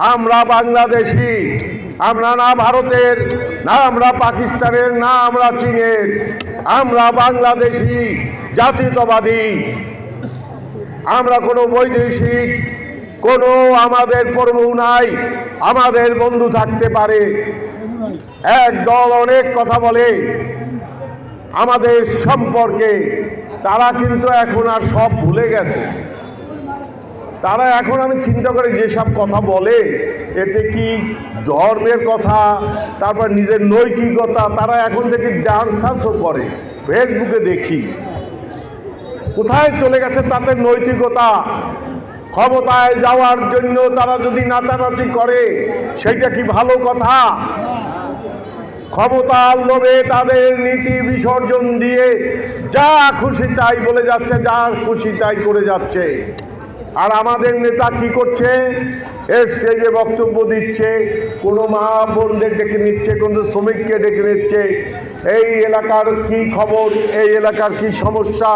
আমরা বাংলাদেশি, আমরা না ভারতের, না আমরা পাকিস্তানের, না আমরা চীনের, আমরা বাংলাদেশি জাতীয়তাবাদী। আমরা কোনো বৈদেশিক কোনো আমাদের প্রভু নাই, আমাদের বন্ধু থাকতে পারে। এক দল অনেক কথা বলে আমাদের সম্পর্কে, তারা কিন্তু এখন আর সব ভুলে গেছে। তারা এখন আমি চিন্তা করি যেসব কথা বলে, এতে কি ধর্মের কথা, তারপর নিজের নৈতিকতা, তারা এখন থেকে ডান্সার্সও করে। ফেসবুকে দেখি কোথায় চলে গেছে তাদের নৈতিকতা। ক্ষমতায় যাওয়ার জন্য তারা যদি নাচানাচি করে, সেটা কি ভালো কথা? ক্ষমতার লোভে তাদের নীতি বিসর্জন দিয়ে যা খুশি তাই বলে যাচ্ছে, যা খুশি তাই করে যাচ্ছে। আর আমাদের নেতা কি করছে? স্টেজে বক্তব্য দিচ্ছে, কোনো মা বোনদের ডেকে নিচ্ছে, কোনো শ্রমিককে ডেকে নিচ্ছে, এই এলাকার কি খবর, এই এলাকার কি সমস্যা,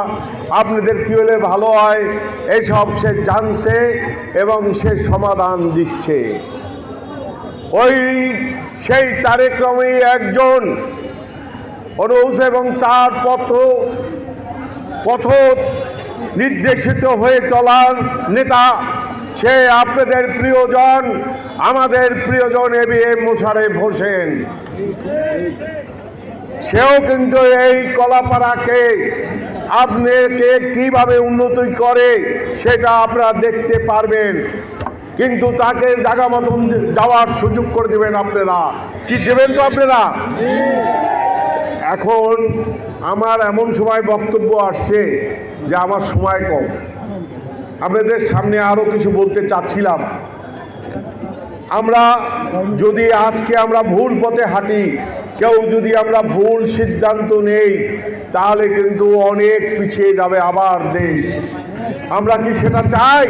আপনাদের কী হলে ভালো হয়, এসব সে জানছে এবং সে সমাধান দিচ্ছে। ওই সেই তারেক রহমানই একজন অনুজ এবং তার পথ নির্দেশিত হয়ে চলার নেতা। সে আপনাদের প্রিয়জন, আমাদের প্রিয়জন এবিএম মোশাররফ হোসেন। সেও কিন্তু এই কলাপাড়াকে আপনাকে কিভাবে উন্নতি করে সেটা আপনারা দেখতে পারবেন, কিন্তু তাকে জায়গা মতন যাওয়ার সুযোগ করে দেবেন আপনারা। কি দেবেন তো আপনারা? এখন আমার এমন সময় বক্তব্য আসছে যে আমার সময় কম। আপনাদের সামনে আরও কিছু বলতে চাচ্ছিলাম। আমরা যদি আজকে আমরা ভুল পথে হাঁটি, কেউ যদি আমরা ভুল সিদ্ধান্ত নেই, তাহলে কিন্তু অনেক পিছিয়ে যাবে আবার দেশ। আমরা কি সেটা চাই?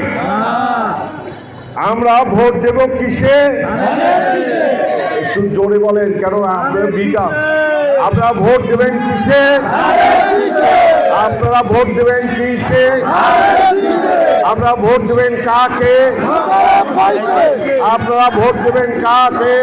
আমরা ভোট দেব কিসে? একটু জোরে বলেন, কেন আপনার বিকা। আপনারা ভোট দেবেন কিসে? আপনারা ভোট দেবেন কিসে? আপনারা ভোট দেবেন কাকে? আপনারা ভোট দেবেন কাকে?